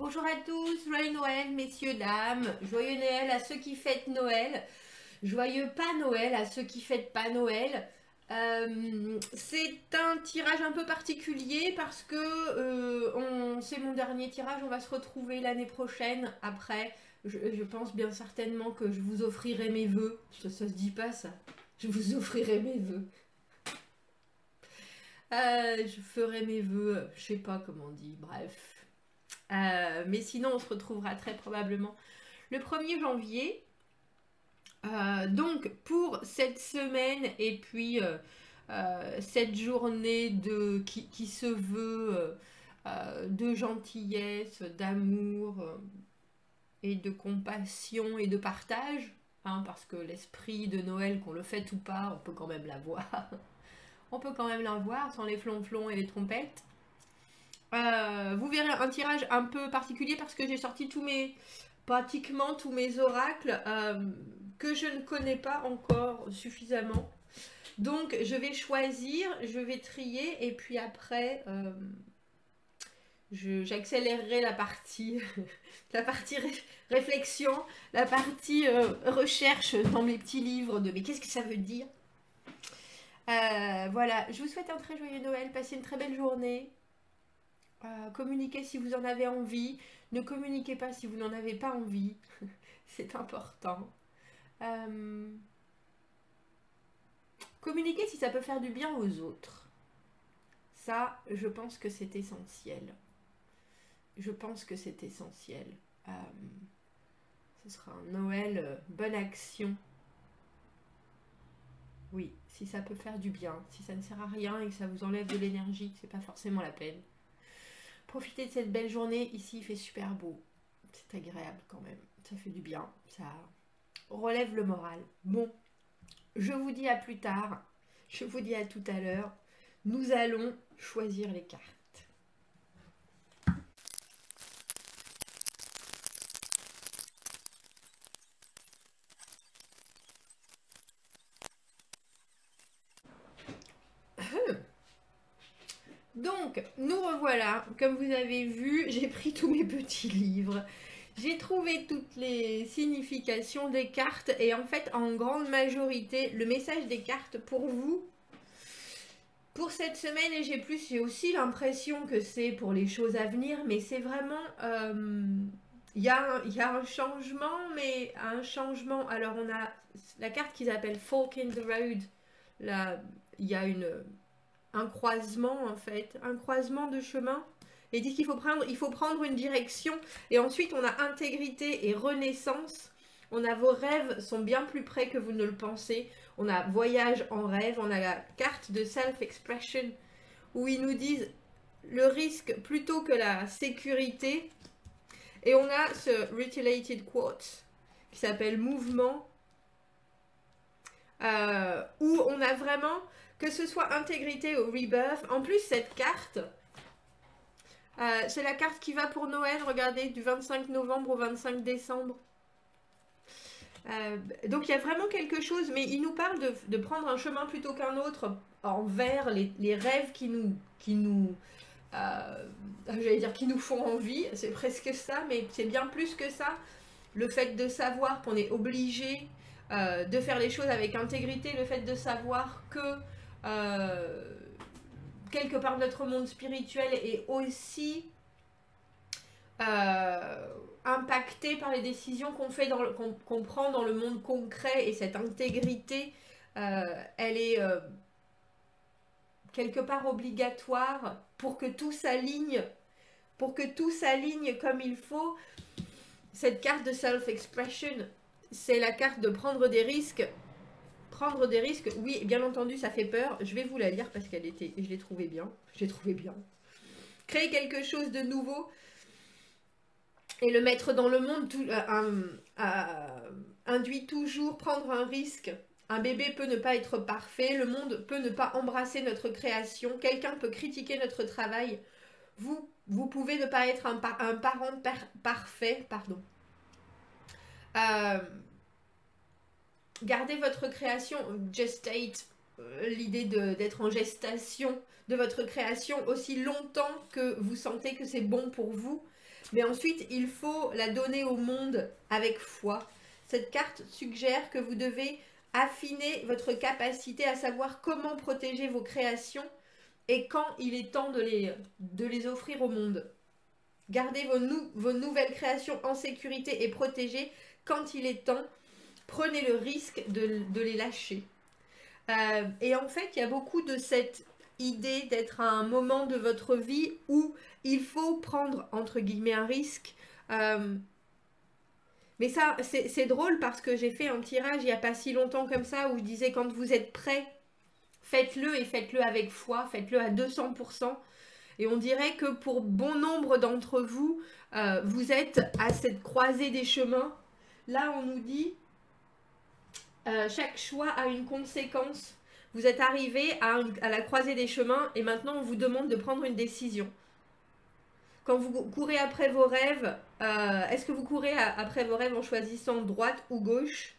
Bonjour à tous, joyeux Noël, messieurs, dames, joyeux Noël à ceux qui fêtent Noël, joyeux pas Noël à ceux qui fêtent pas Noël. C'est un tirage un peu particulier parce que c'est mon dernier tirage, on va se retrouver l'année prochaine après. Je pense bien certainement que je vous offrirai mes vœux, ça se dit pas ça, je vous offrirai mes vœux. Je ferai mes vœux, je sais pas comment on dit, bref. Mais sinon, on se retrouvera très probablement le 1er janvier. Donc, pour cette semaine et puis cette journée qui se veut de gentillesse, d'amour et de compassion et de partage, hein, parce que l'esprit de Noël, qu'on le fête ou pas, on peut quand même l'avoir. On peut quand même l'avoir sans les flonflons et les trompettes. Vous verrez un tirage un peu particulier parce que j'ai sorti pratiquement tous mes oracles que je ne connais pas encore suffisamment. Donc je vais choisir, je vais trier et puis après j'accélérerai la partie, la partie réflexion, la partie recherche dans mes petits livres de mais qu'est-ce que ça veut dire. Voilà, je vous souhaite un très joyeux Noël, passez une très belle journée. Communiquez si vous en avez envie. Ne communiquez pas si vous n'en avez pas envie. C'est important. Communiquez si ça peut faire du bien aux autres. Ça, je pense que c'est essentiel. Je pense que c'est essentiel. Ce sera un Noël bonne action. Oui, si ça peut faire du bien. Si ça ne sert à rien et que ça vous enlève de l'énergie, c'est pas forcément la peine. Profitez de cette belle journée, ici il fait super beau, c'est agréable quand même, ça fait du bien, ça relève le moral. Bon, je vous dis à plus tard, je vous dis à tout à l'heure, nous allons choisir les cartes. Donc, nous revoilà, comme vous avez vu, j'ai pris tous mes petits livres. J'ai trouvé toutes les significations des cartes et en fait, en grande majorité, le message des cartes pour vous, pour cette semaine et j'ai aussi l'impression que c'est pour les choses à venir, mais c'est vraiment... Il y a un changement, mais un changement... Alors, on a la carte qu'ils appellent Fork in the Road. Là, il y a un croisement, en fait, un croisement de chemin. Et dit qu'il faut prendre une direction. Et ensuite, on a intégrité et renaissance. On a vos rêves sont bien plus près que vous ne le pensez. On a voyage en rêve. On a la carte de self-expression où ils nous disent le risque plutôt que la sécurité. Et on a ce Retilated Quartz qui s'appelle mouvement. Où on a vraiment, que ce soit intégrité ou rebirth. En plus, cette carte... c'est la carte qui va pour Noël, regardez, du 25 novembre au 25 décembre. Donc il y a vraiment quelque chose, mais il nous parle de prendre un chemin plutôt qu'un autre envers les rêves qui nous j'allais dire qui nous font envie, c'est presque ça, mais c'est bien plus que ça. Le fait de savoir qu'on est obligé de faire les choses avec intégrité, le fait de savoir que quelque part notre monde spirituel est aussi impacté par les décisions qu'on prend dans le monde concret, et cette intégrité elle est quelque part obligatoire pour que tout s'aligne comme il faut. Cette carte de self-expression, c'est la carte de prendre des risques. Prendre des risques, oui, bien entendu, ça fait peur. Je vais vous la lire parce je l'ai trouvée bien. Créer quelque chose de nouveau et le mettre dans le monde induit toujours prendre un risque. Un bébé peut ne pas être parfait, le monde peut ne pas embrasser notre création, quelqu'un peut critiquer notre travail. Vous pouvez ne pas être un parent parfait, pardon. Gardez votre création, gestate, l'idée d'être en gestation de votre création aussi longtemps que vous sentez que c'est bon pour vous. Mais ensuite, il faut la donner au monde avec foi. Cette carte suggère que vous devez affiner votre capacité à savoir comment protéger vos créations et quand il est temps de les offrir au monde. Gardez vos nouvelles créations en sécurité et protégées quand il est temps. Prenez le risque de les lâcher. Et en fait, il y a beaucoup de cette idée d'être à un moment de votre vie où il faut prendre, entre guillemets, un risque. Mais ça, c'est drôle parce que j'ai fait un tirage il n'y a pas si longtemps comme ça où je disais quand vous êtes prêt, faites-le et faites-le avec foi, faites-le à 200%. Et on dirait que pour bon nombre d'entre vous, vous êtes à cette croisée des chemins. Là, on nous dit, chaque choix a une conséquence. Vous êtes arrivé à la croisée des chemins et maintenant on vous demande de prendre une décision. Quand vous courez après vos rêves, est-ce que vous courez après vos rêves en choisissant droite ou gauche?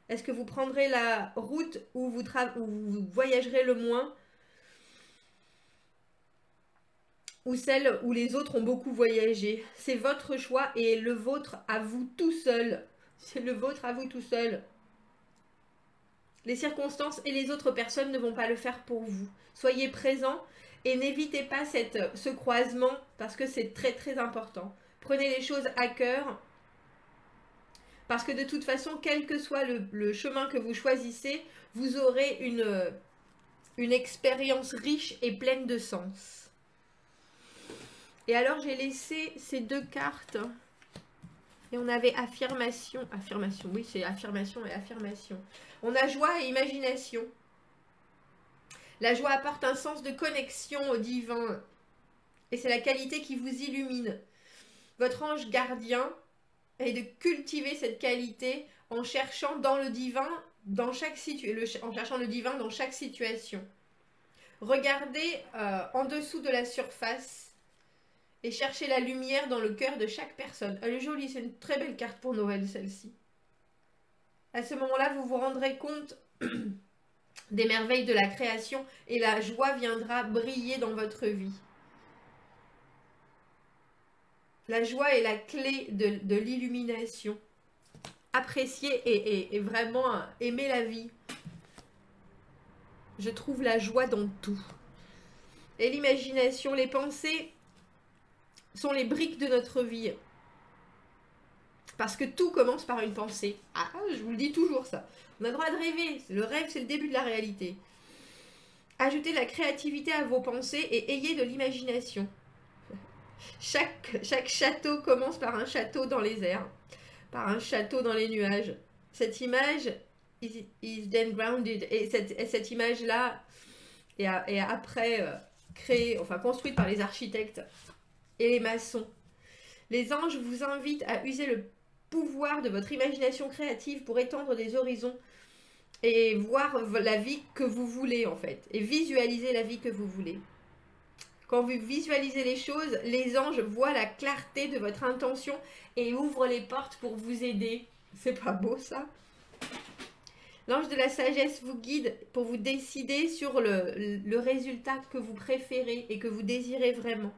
Est-ce que vous prendrez la route où vous voyagerez le moins? Ou celle où les autres ont beaucoup voyagé? C'est votre choix et le vôtre à vous tout seul. C'est le vôtre à vous tout seul. Les circonstances et les autres personnes ne vont pas le faire pour vous. Soyez présents et n'évitez pas ce croisement parce que c'est très très important. Prenez les choses à cœur parce que de toute façon, quel que soit le chemin que vous choisissez, vous aurez une expérience riche et pleine de sens. Et alors j'ai laissé ces deux cartes et on avait affirmation, oui c'est affirmation et affirmation. On a joie et imagination. La joie apporte un sens de connexion au divin et c'est la qualité qui vous illumine. Votre ange gardien est de cultiver cette qualité en cherchant dans le divin en cherchant le divin dans chaque situation. Regardez en dessous de la surface et cherchez la lumière dans le cœur de chaque personne. Elle est jolie, c'est une très belle carte pour Noël celle-ci. À ce moment-là, vous vous rendrez compte des merveilles de la création et la joie viendra briller dans votre vie. La joie est la clé de l'illumination. Appréciez et vraiment aimer la vie. Je trouve la joie dans tout. Et l'imagination, les pensées sont les briques de notre vie. Parce que tout commence par une pensée. Ah, je vous le dis toujours ça. On a le droit de rêver. Le rêve, c'est le début de la réalité. Ajoutez de la créativité à vos pensées et ayez de l'imagination. Chaque château commence par un château dans les airs, par un château dans les nuages. Cette image is then grounded. Et cette image-là est après créée, enfin construite par les architectes et les maçons. Les anges vous invitent à user le pouvoir de votre imagination créative pour étendre des horizons et voir la vie que vous voulez en fait, et visualiser la vie que vous voulez. Quand vous visualisez les choses, les anges voient la clarté de votre intention et ouvrent les portes pour vous aider. C'est pas beau ça? L'ange de la sagesse vous guide pour vous décider sur le résultat que vous préférez et que vous désirez vraiment.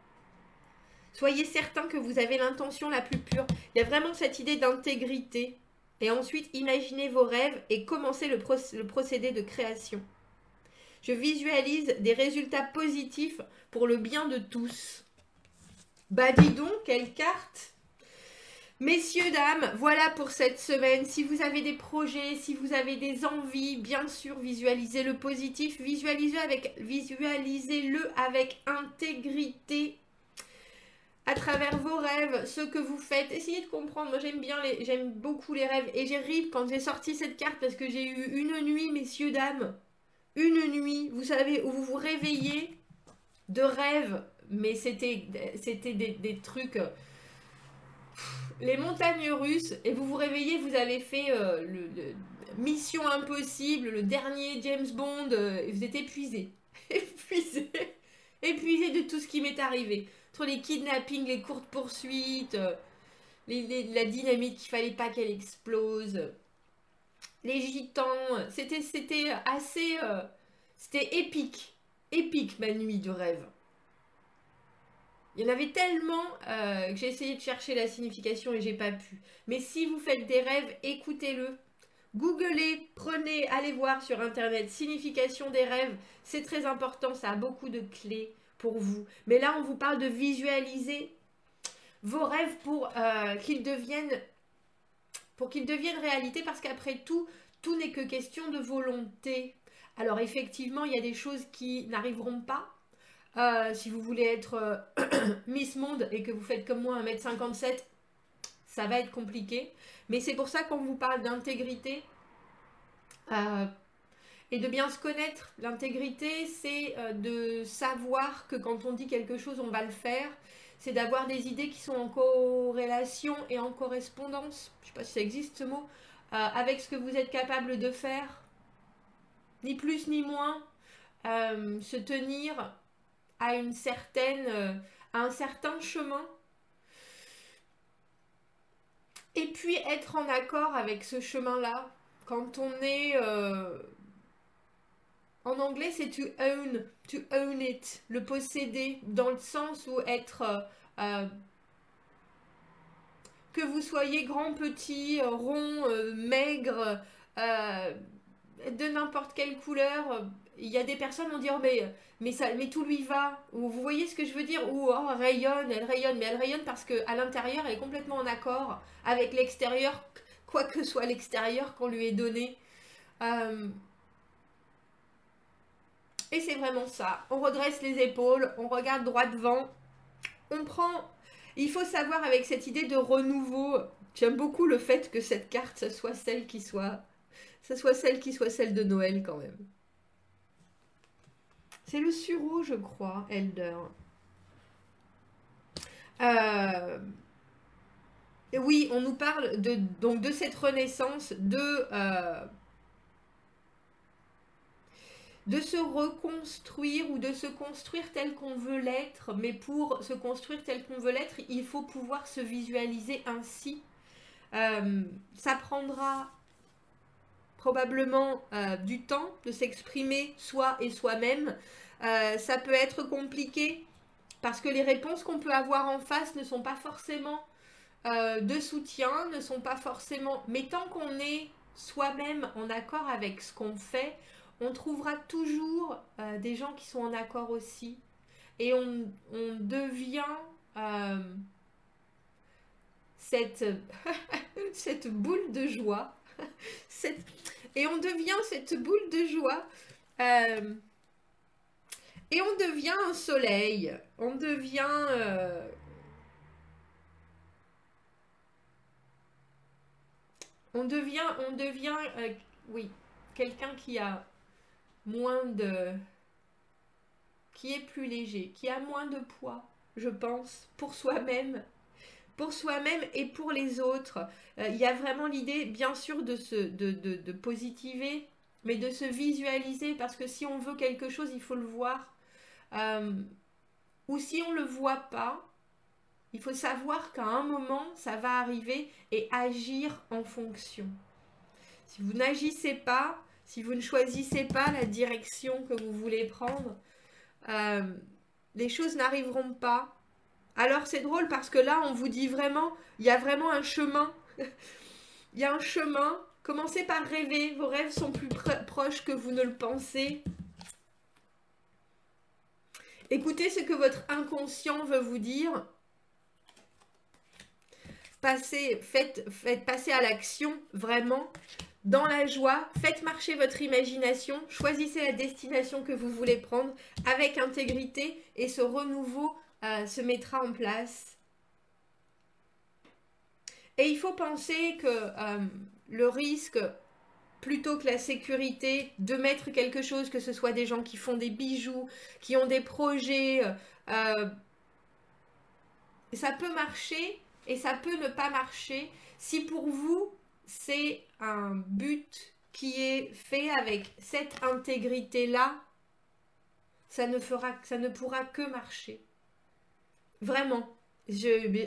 Soyez certain que vous avez l'intention la plus pure. Il y a vraiment cette idée d'intégrité. Et ensuite, imaginez vos rêves et commencez le procédé de création. Je visualise des résultats positifs pour le bien de tous. Bah dis donc, quelle carte! Messieurs, dames, voilà pour cette semaine. Si vous avez des projets, si vous avez des envies, bien sûr, visualisez le positif. Visualisez-le avec intégrité. À travers vos rêves, ce que vous faites, essayez de comprendre. Moi, j'aime beaucoup les rêves. Et j'ai ri quand j'ai sorti cette carte parce que j'ai eu une nuit, messieurs, dames. Une nuit, vous savez, où vous vous réveillez de rêves. Mais c'était des trucs... les montagnes russes. Et vous vous réveillez, vous avez fait Mission Impossible, le dernier James Bond. Et vous êtes épuisé. Épuisé de tout ce qui m'est arrivé. Entre les kidnappings, les courtes poursuites, la dynamite qu'il fallait pas qu'elle explose, les gitans, c'était assez C'était épique. Épique ma nuit de rêve. Il y en avait tellement que j'ai essayé de chercher la signification et j'ai pas pu. Mais si vous faites des rêves, écoutez-le. Googlez, prenez, allez voir sur internet signification des rêves. C'est très important, ça a beaucoup de clés pour vous. Mais là, on vous parle de visualiser vos rêves qu'ils deviennent réalité, parce qu'après tout, tout n'est que question de volonté. Alors effectivement, il y a des choses qui n'arriveront pas. Si vous voulez être Miss Monde et que vous faites comme moi 1m57, ça va être compliqué. Mais c'est pour ça qu'on vous parle d'intégrité et de bien se connaître. L'intégrité, c'est de savoir que quand on dit quelque chose, on va le faire. C'est d'avoir des idées qui sont en corrélation et en correspondance, je ne sais pas si ça existe ce mot, avec ce que vous êtes capable de faire. Ni plus ni moins. Se tenir à un certain chemin. Et puis être en accord avec ce chemin-là. Quand on est... en anglais, c'est to own it, le posséder, dans le sens où être... que vous soyez grand, petit, rond, maigre, de n'importe quelle couleur. Il y a des qui vont dire, mais tout lui va. Ou vous voyez ce que je veux dire? Ou oh, elle rayonne, mais elle rayonne parce qu'à l'intérieur, elle est complètement en accord avec l'extérieur, quoi que soit l'extérieur qu'on lui ait donné. Et c'est vraiment ça. On redresse les épaules, on regarde droit devant, on prend... Il faut savoir avec cette idée de renouveau, j'aime beaucoup le fait que cette carte, ce soit celle qui soit celle de Noël quand même. C'est le sureau, je crois, Elder. Oui, on nous parle donc de cette renaissance, de se reconstruire ou de se construire tel qu'on veut l'être. Mais pour se construire tel qu'on veut l'être, il faut pouvoir se visualiser ainsi. Ça prendra probablement du temps de s'exprimer soi et soi-même. Ça peut être compliqué parce que les réponses qu'on peut avoir en face ne sont pas forcément de soutien, ne sont pas forcément... Mais tant qu'on est soi-même en accord avec ce qu'on fait, on trouvera toujours des gens qui sont en accord aussi. Et on devient cette boule de joie. Et on devient cette boule de joie. Et on devient un soleil. On devient... oui, quelqu'un qui a moins de... qui est plus léger, qui a moins de poids, je pense, pour soi-même et pour les autres. Il y a vraiment l'idée, bien sûr, de positiver, mais de se visualiser, parce que si on veut quelque chose, il faut le voir. Ou si on ne le voit pas, il faut savoir qu'à un moment, ça va arriver et agir en fonction. Si vous n'agissez pas, si vous ne choisissez pas la direction que vous voulez prendre, les choses n'arriveront pas. Alors c'est drôle parce que là, on vous dit vraiment, il y a vraiment un chemin. Il y a un chemin. Commencez par rêver. Vos rêves sont plus proches que vous ne le pensez. Écoutez ce que votre inconscient veut vous dire. Faites passer à l'action, vraiment, dans la joie. Faites marcher votre imagination. Choisissez la destination que vous voulez prendre avec intégrité et ce renouveau se mettra en place. Et il faut penser que le risque, plutôt que la sécurité, de mettre quelque chose, que ce soit des gens qui font des bijoux, qui ont des projets, ça peut marcher et ça peut ne pas marcher. Si pour vous, c'est un but qui est fait avec cette intégrité-là, ça ne pourra que marcher. Vraiment.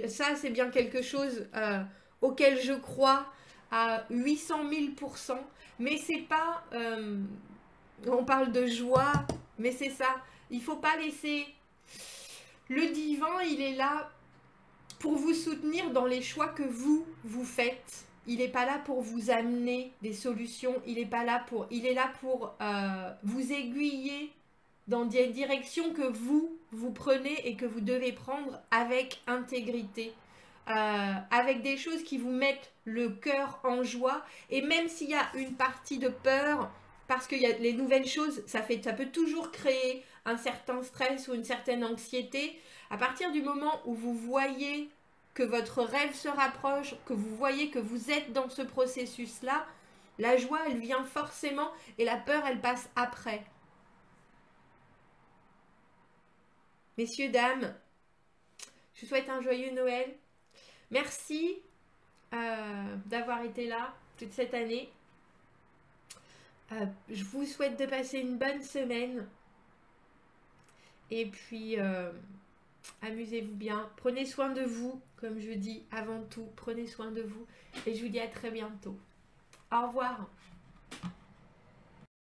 Ça, c'est bien quelque chose auquel je crois à 800 000 %. Mais c'est pas... On parle de joie, mais c'est ça. Il ne faut pas laisser... Le divin, il est là pour vous soutenir dans les choix que vous faites. Il n'est pas là pour vous amener des solutions. Il est là pour vous aiguiller dans des directions que vous prenez et que vous devez prendre avec intégrité. Avec des choses qui vous mettent le cœur en joie. Et même s'il y a une partie de peur, parce que les nouvelles choses, ça peut toujours créer un certain stress ou une certaine anxiété. À partir du moment où vous voyez que votre rêve se rapproche, que vous voyez que vous êtes dans ce processus-là, la joie, elle vient forcément et la peur, elle passe après. Messieurs, dames, je vous souhaite un joyeux Noël. Merci d'avoir été là toute cette année. Je vous souhaite de passer une bonne semaine. Et puis, amusez-vous bien. Prenez soin de vous, comme je dis avant tout. Prenez soin de vous. Et je vous dis à très bientôt. Au revoir.